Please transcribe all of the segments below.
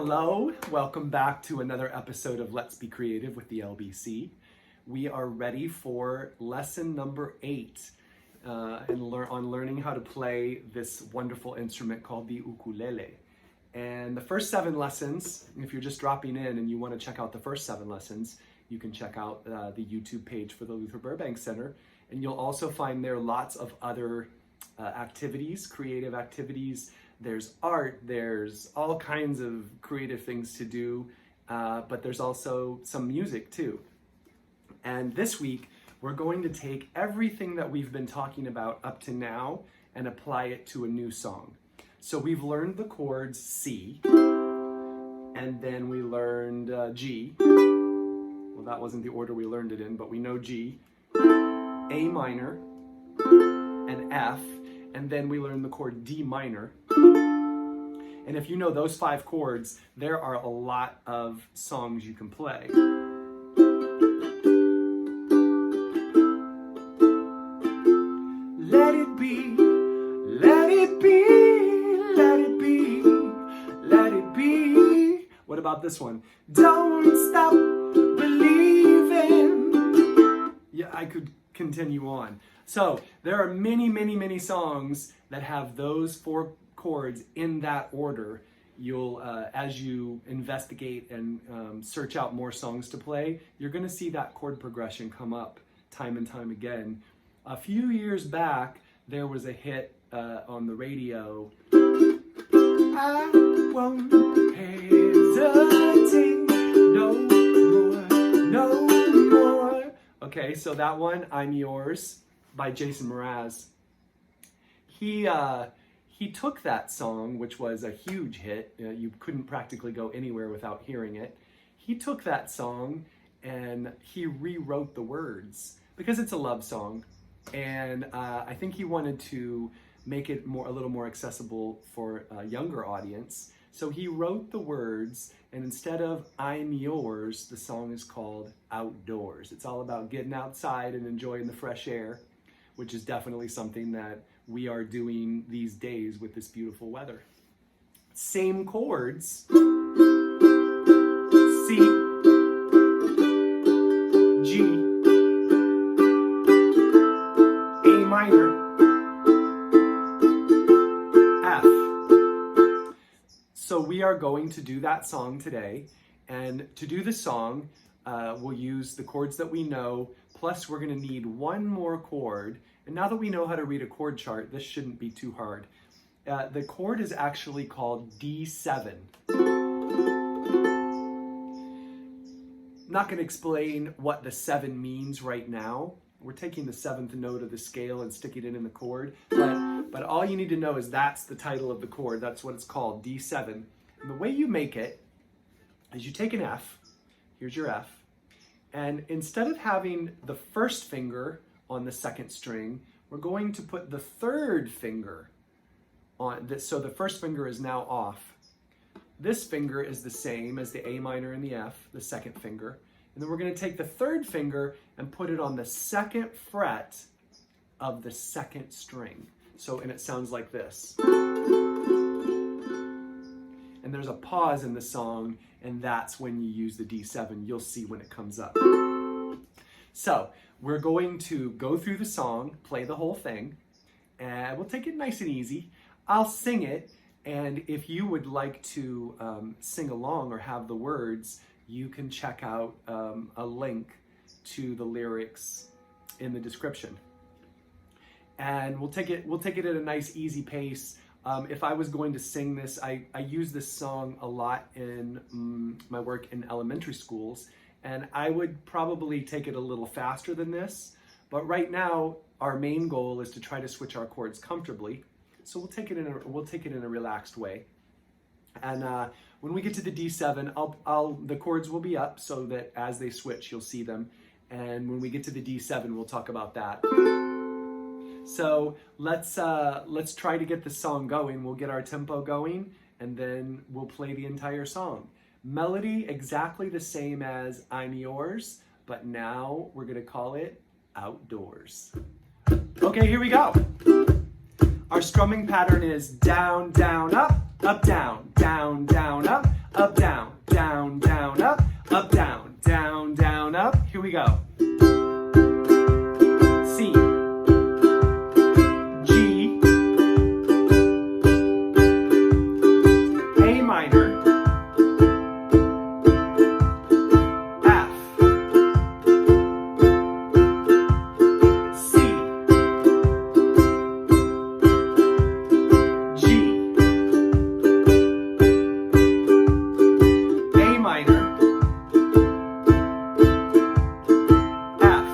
Hello, welcome back to another episode of Let's Be Creative with the LBC. We are ready for lesson number 8 on learning how to play this wonderful instrument called the ukulele. And the first 7 lessons, if you're just dropping in and you want to check out the first 7 lessons, you can check out the YouTube page for the Luther Burbank Center. And you'll also find there lots of other activities, creative activities. There's art, there's all kinds of creative things to do, but there's also some music too. And this week, we're going to take everything that we've been talking about up to now and apply it to a new song. So we've learned the chords C, and then we learned G. Well, that wasn't the order we learned it in, but we know G, A minor, and F, and then we learned the chord D minor. And if you know those 5 chords, there are a lot of songs you can play. Let it be, let it be, let it be, let it be. What about this one? Don't stop believing. Yeah, I could continue on. So there are many songs that have those 4 chords in that order. You'll, as you investigate and search out more songs to play, you're going to see that chord progression come up time and time again. A few years back, there was a hit on the radio. I won't hesitate no more, no more. Okay, so that one, I'm Yours, by Jason Mraz. He took that song, which was a huge hit. You couldn't practically go anywhere without hearing it. He took that song and he rewrote the words because it's a love song. And I think he wanted to make it a little more accessible for a younger audience. So he wrote the words, and instead of I'm Yours, the song is called Outdoors. It's all about getting outside and enjoying the fresh air, which is definitely something that we are doing these days with this beautiful weather. Same chords. C, G, A minor, F. So we are going to do that song today. And to do the song, we'll use the chords that we know, plus we're going to need one more chord. And now that we know how to read a chord chart, this shouldn't be too hard. The chord is actually called D7. I'm not going to explain what the 7 means right now. We're taking the 7th note of the scale and sticking it in the chord. But all you need to know is that's the title of the chord. That's what it's called, D7. And the way you make it is you take an F. Here's your F. And instead of having the first finger on the 2nd string, we're going to put the 3rd finger on this. So the first finger is now off. This finger is the same as the A minor and the F, the 2nd finger. And then we're going to take the 3rd finger and put it on the 2nd fret of the 2nd string. So, and it sounds like this. And there's a pause in the song, and that's when you use the D7. You'll see when it comes up. So, we're going to go through the song, play the whole thing, and we'll take it nice and easy. I'll sing it, and if you would like to sing along or have the words, you can check out a link to the lyrics in the description. And we'll take it at a nice, easy pace. If I was going to sing this, I use this song a lot in my work in elementary schools. And I would probably take it a little faster than this. But right now, our main goal is to try to switch our chords comfortably. So we'll take it in a relaxed way. And when we get to the D7, the chords will be up so that as they switch, you'll see them. And when we get to the D7, we'll talk about that. So let's try to get the song going. We'll get our tempo going, and then we'll play the entire song. Melody exactly the same as I'm Yours, but now we're going to call it Outdoors. Okay, here we go. Our strumming pattern is down, down, up, down, down, down, up, up, down, down, down, up, down, down, down, up. Here we go. C, G, A minor, F, C, G, A minor, F.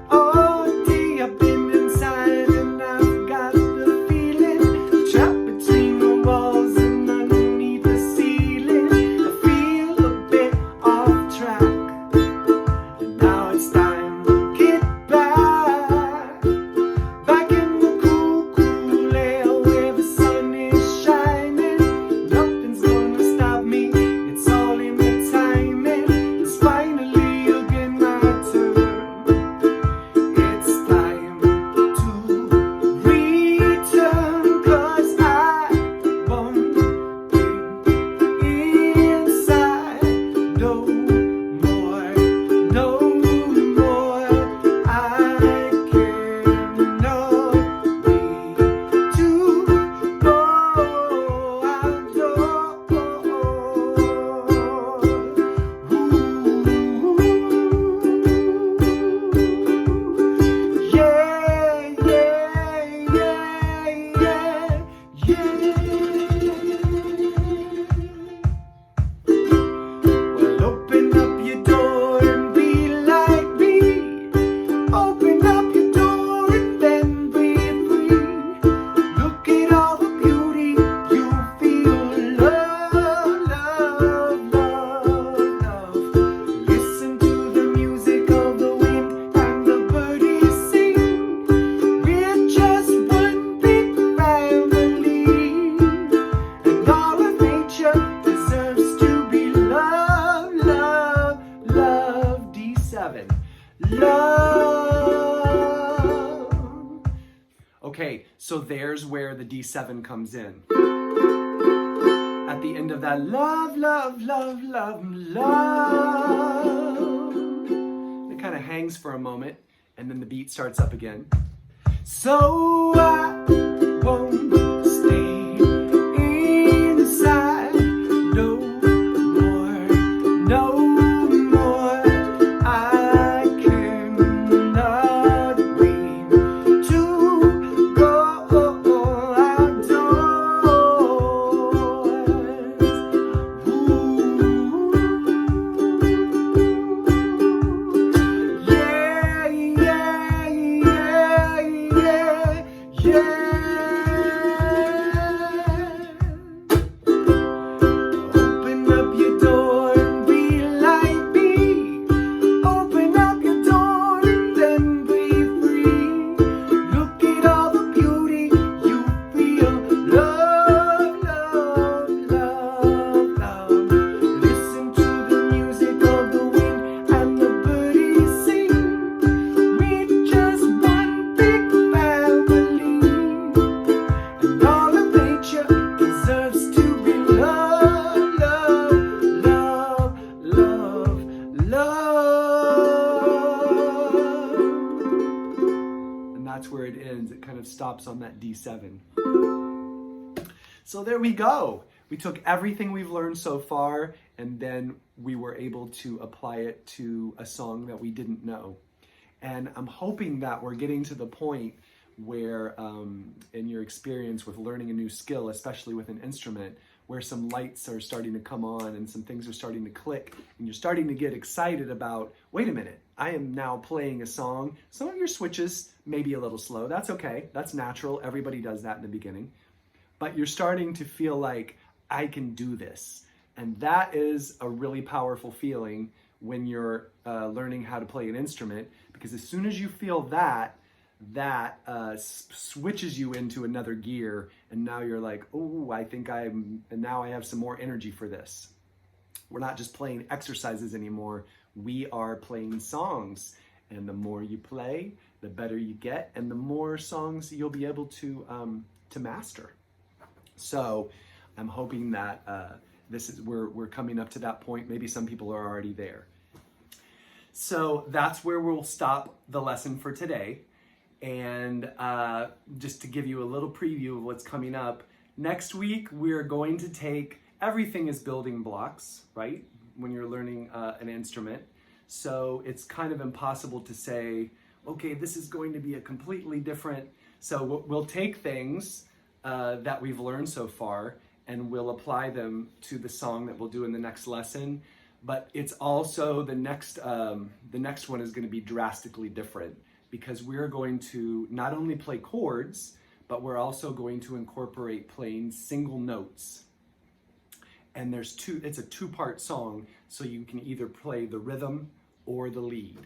Oh, D, I've been inside and I've got the feeling trapped between the walls and underneath the ceiling. I feel a bit off track, and now it's time to get back in the cool, cool air where the sun is shining. Nothing's gonna stop me, it's all in the timing. It's finally again my turn. It's time to return, 'cause I won't be inside no more, no more. I cannot wait to go outdoors. Yeah, yeah, yeah, yeah, Well, open up your door and be like me. Open up your door and then breathe free. Look at all the beauty you feel. Love, love, love, love. Listen to the music of the wind and the birdies sing. We're just one big family, and all of nature deserves to be loved, love, love. D7. Love. Okay, so there's where the D7 comes in. At the end of that, love, love, love, love, love. It kind of hangs for a moment, and then the beat starts up again. So I won't stay inside no more, no more. I cannot wait to go outdoors. Ooh. Yeah, yeah, yeah, yeah, yeah. Open up your door and be like me. Open up your door and then breathe free. Look at all the beauty you feel. Love, love, love, love. Listen to the music of the wind and the birdies sing. We're just one big family, and all of nature deserves to be loved, love, love, love, love. And that's where it ends. It kind of stops on that D7. So there we go. We took everything we've learned so far, and then we were able to apply it to a song that we didn't know. And I'm hoping that we're getting to the point where, in your experience with learning a new skill, especially with an instrument, where some lights are starting to come on and some things are starting to click, and you're starting to get excited about, wait a minute, I am now playing a song. Some of your switches may be a little slow. That's okay. That's natural. Everybody does that in the beginning. But you're starting to feel like, I can do this. And that is a really powerful feeling when you're learning how to play an instrument, because as soon as you feel that switches you into another gear, and now you're like, oh, and now I have some more energy for this. We're not just playing exercises anymore, we are playing songs. And the more you play, the better you get, and the more songs you'll be able to master. So I'm hoping that we're coming up to that point. Maybe some people are already there. So that's where we'll stop the lesson for today. And just to give you a little preview of what's coming up, next week we're going to take everything as building blocks, right? When you're learning an instrument. So it's kind of impossible to say, okay, this is going to be a completely different. So we'll take things that we've learned so far and we'll apply them to the song that we'll do in the next lesson. But it's also the next one is going to be drastically different, because we're going to not only play chords, but we're also going to incorporate playing single notes. And it's a two-part song, so you can either play the rhythm or the lead.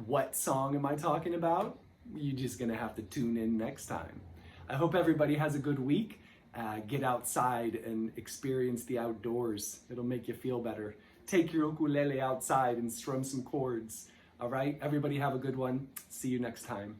What song am I talking about? You're just gonna have to tune in next time. I hope everybody has a good week. Get outside and experience the outdoors. It'll make you feel better. Take your ukulele outside and strum some chords. All right, everybody have a good one. See you next time.